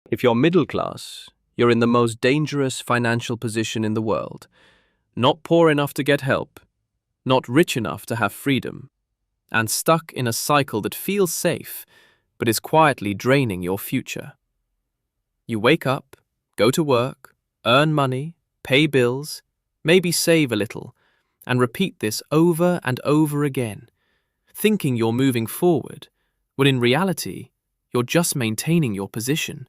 If you're middle class, you're in the most dangerous financial position in the world. Not poor enough to get help, not rich enough to have freedom, and stuck in a cycle that feels safe, but is quietly draining your future. You wake up, go to work, earn money, pay bills, maybe save a little, and repeat this over and over again, thinking you're moving forward, when in reality, you're just maintaining your position.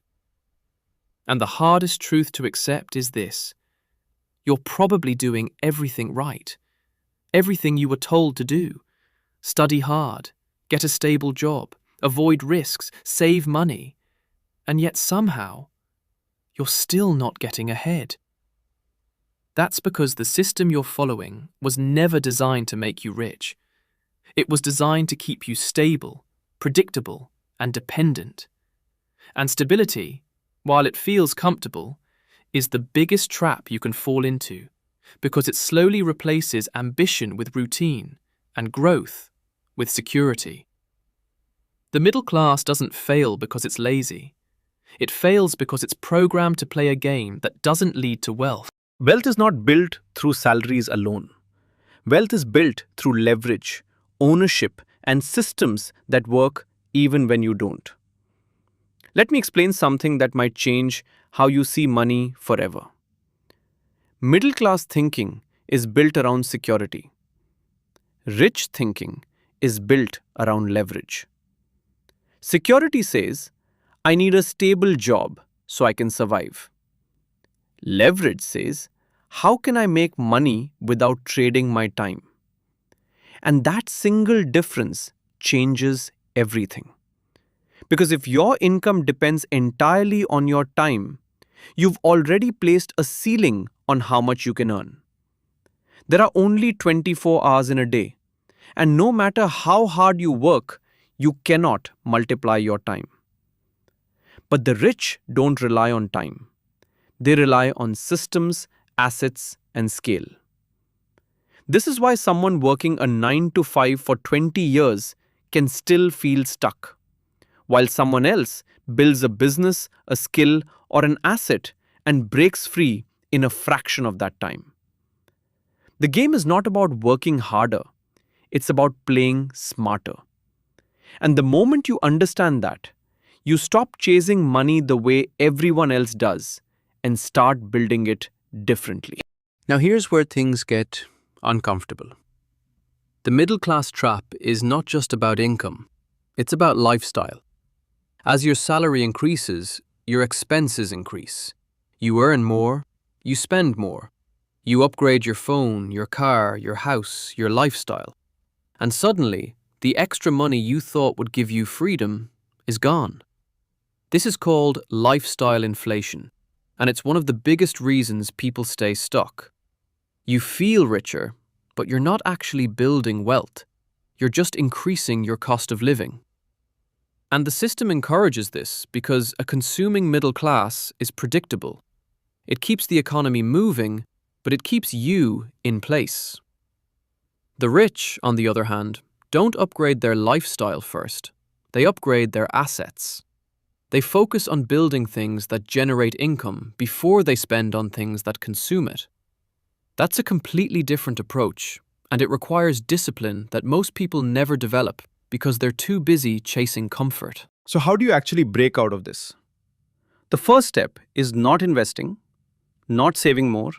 And the hardest truth to accept is this: you're probably doing everything right. Everything you were told to do. Study hard, get a stable job, avoid risks, save money. And yet somehow, you're still not getting ahead. That's because the system you're following was never designed to make you rich. It was designed to keep you stable, predictable, and dependent. And stability, while it feels comfortable, is the biggest trap you can fall into, because it slowly replaces ambition with routine and growth with security. The middle class doesn't fail because it's lazy. It fails because it's programmed to play a game that doesn't lead to wealth. Wealth is not built through salaries alone. Wealth is built through leverage, ownership, and systems that work even when you don't. Let me explain something that might change how you see money forever. Middle class thinking is built around security. Rich thinking is built around leverage. Security says, I need a stable job so I can survive. Leverage says, how can I make money without trading my time? And that single difference changes everything. Because if your income depends entirely on your time, you've already placed a ceiling on how much you can earn. There are only 24 hours in a day, and no matter how hard you work, you cannot multiply your time. But the rich don't rely on time. They rely on systems, assets, and scale. This is why someone working a 9 to 5 for 20 years can still feel stuck, while someone else builds a business, a skill, or an asset and breaks free in a fraction of that time. The game is not about working harder, it's about playing smarter. And the moment you understand that, you stop chasing money the way everyone else does and start building it differently. Now here's where things get uncomfortable. The middle class trap is not just about income, it's about lifestyle. As your salary increases, your expenses increase. You earn more, you spend more. You upgrade your phone, your car, your house, your lifestyle. And suddenly, the extra money you thought would give you freedom is gone. This is called lifestyle inflation, and it's one of the biggest reasons people stay stuck. You feel richer, but you're not actually building wealth. You're just increasing your cost of living. And the system encourages this because a consuming middle class is predictable. It keeps the economy moving, but it keeps you in place. The rich, on the other hand, don't upgrade their lifestyle first. They upgrade their assets. They focus on building things that generate income before they spend on things that consume it. That's a completely different approach, and it requires discipline that most people never develop because they're too busy chasing comfort. So, how do you actually break out of this? The first step is not investing, not saving more,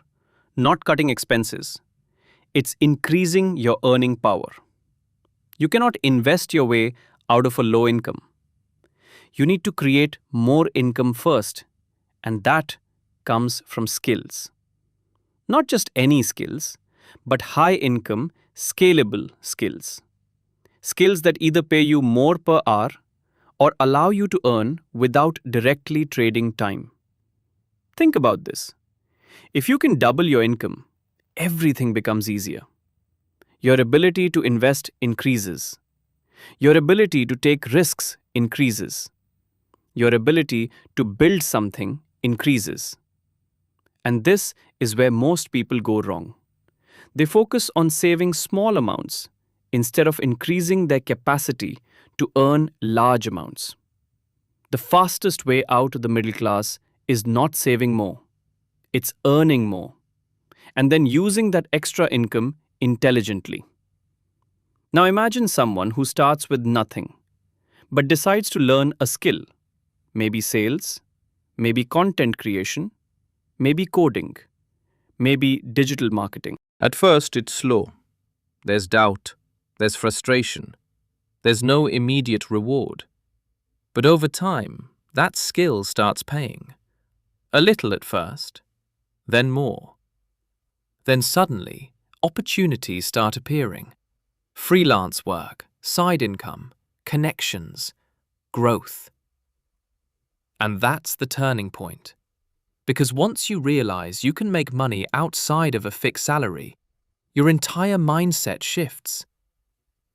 not cutting expenses. It's increasing your earning power. You cannot invest your way out of a low income. You need to create more income first, and that comes from skills. Not just any skills, but high income, scalable skills. Skills that either pay you more per hour or allow you to earn without directly trading time. Think about this. If you can double your income, everything becomes easier. Your ability to invest increases. Your ability to take risks increases. Your ability to build something increases. And this is where most people go wrong. They focus on saving small amounts instead of increasing their capacity to earn large amounts. The fastest way out of the middle class is not saving more, it's earning more, and then using that extra income intelligently. Now imagine someone who starts with nothing, but decides to learn a skill, maybe sales, maybe content creation, maybe coding, maybe digital marketing. At first, it's slow. There's doubt, there's frustration, there's no immediate reward. But over time, that skill starts paying. A little at first, then more. Then suddenly, opportunities start appearing. Freelance work, side income, connections, growth. And that's the turning point. Because once you realize you can make money outside of a fixed salary, your entire mindset shifts.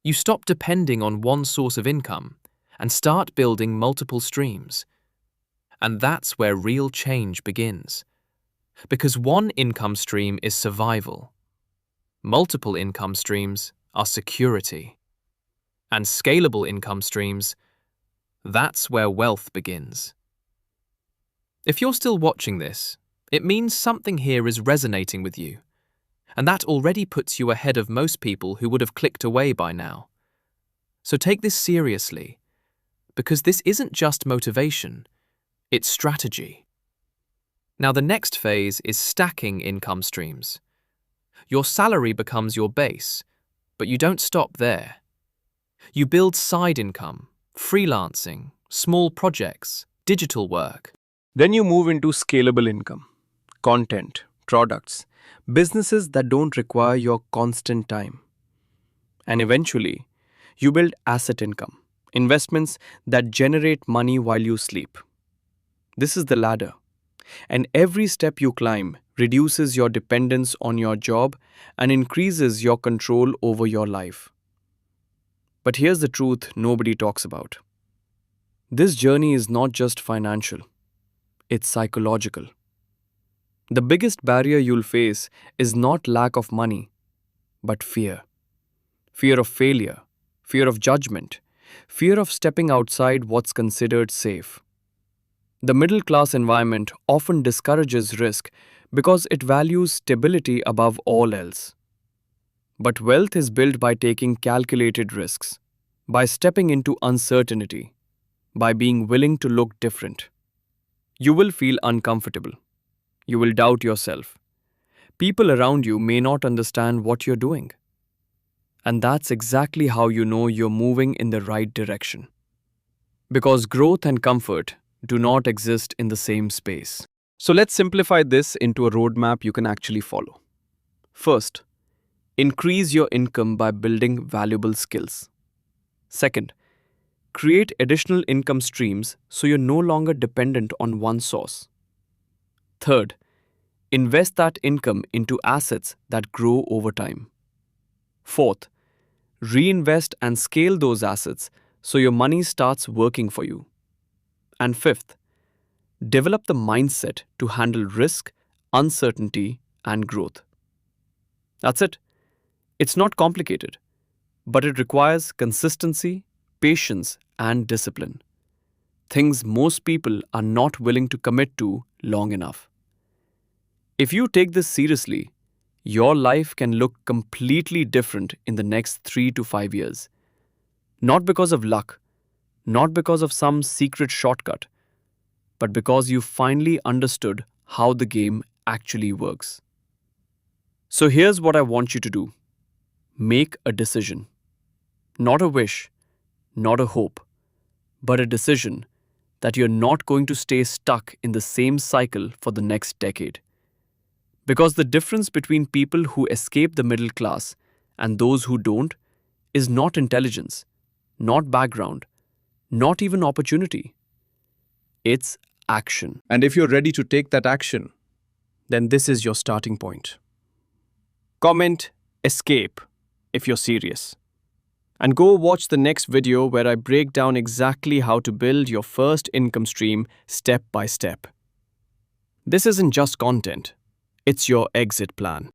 You stop depending on one source of income and start building multiple streams. And that's where real change begins. Because one income stream is survival. Multiple income streams are security. And scalable income streams, that's where wealth begins. If you're still watching this, it means something here is resonating with you. And that already puts you ahead of most people who would have clicked away by now. So take this seriously, because this isn't just motivation, it's strategy. Now the next phase is stacking income streams. Your salary becomes your base, but you don't stop there. You build side income, freelancing, small projects, digital work. Then you move into scalable income, content, products, businesses that don't require your constant time. And eventually, you build asset income, investments that generate money while you sleep. This is the ladder. And every step you climb reduces your dependence on your job and increases your control over your life. But here's the truth nobody talks about. This journey is not just financial, it's psychological. The biggest barrier you'll face is not lack of money, but fear. Fear of failure, fear of judgment, fear of stepping outside what's considered safe. The middle-class environment often discourages risk because it values stability above all else. But wealth is built by taking calculated risks, by stepping into uncertainty, by being willing to look different. You will feel uncomfortable. You will doubt yourself. People around you may not understand what you're doing. And that's exactly how you know you're moving in the right direction. Because growth and comfort do not exist in the same space. So let's simplify this into a roadmap you can actually follow. First, increase your income by building valuable skills. Second, create additional income streams so you're no longer dependent on one source. Third, invest that income into assets that grow over time. Fourth, reinvest and scale those assets so your money starts working for you. And fifth, develop the mindset to handle risk, uncertainty, and growth. That's it. It's not complicated, but it requires consistency, patience, and discipline. Things most people are not willing to commit to long enough. If you take this seriously, your life can look completely different in the next 3 to 5 years. Not because of luck, not because of some secret shortcut, but because you finally understood how the game actually works. So here's what I want you to do. Make a decision. Not a wish, not a hope, but a decision that you're not going to stay stuck in the same cycle for the next decade. Because the difference between people who escape the middle class and those who don't is not intelligence, not background, not even opportunity. It's action. And if you're ready to take that action, then this is your starting point. Comment escape if you're serious. And go watch the next video where I break down exactly how to build your first income stream step by step. This isn't just content, it's your exit plan.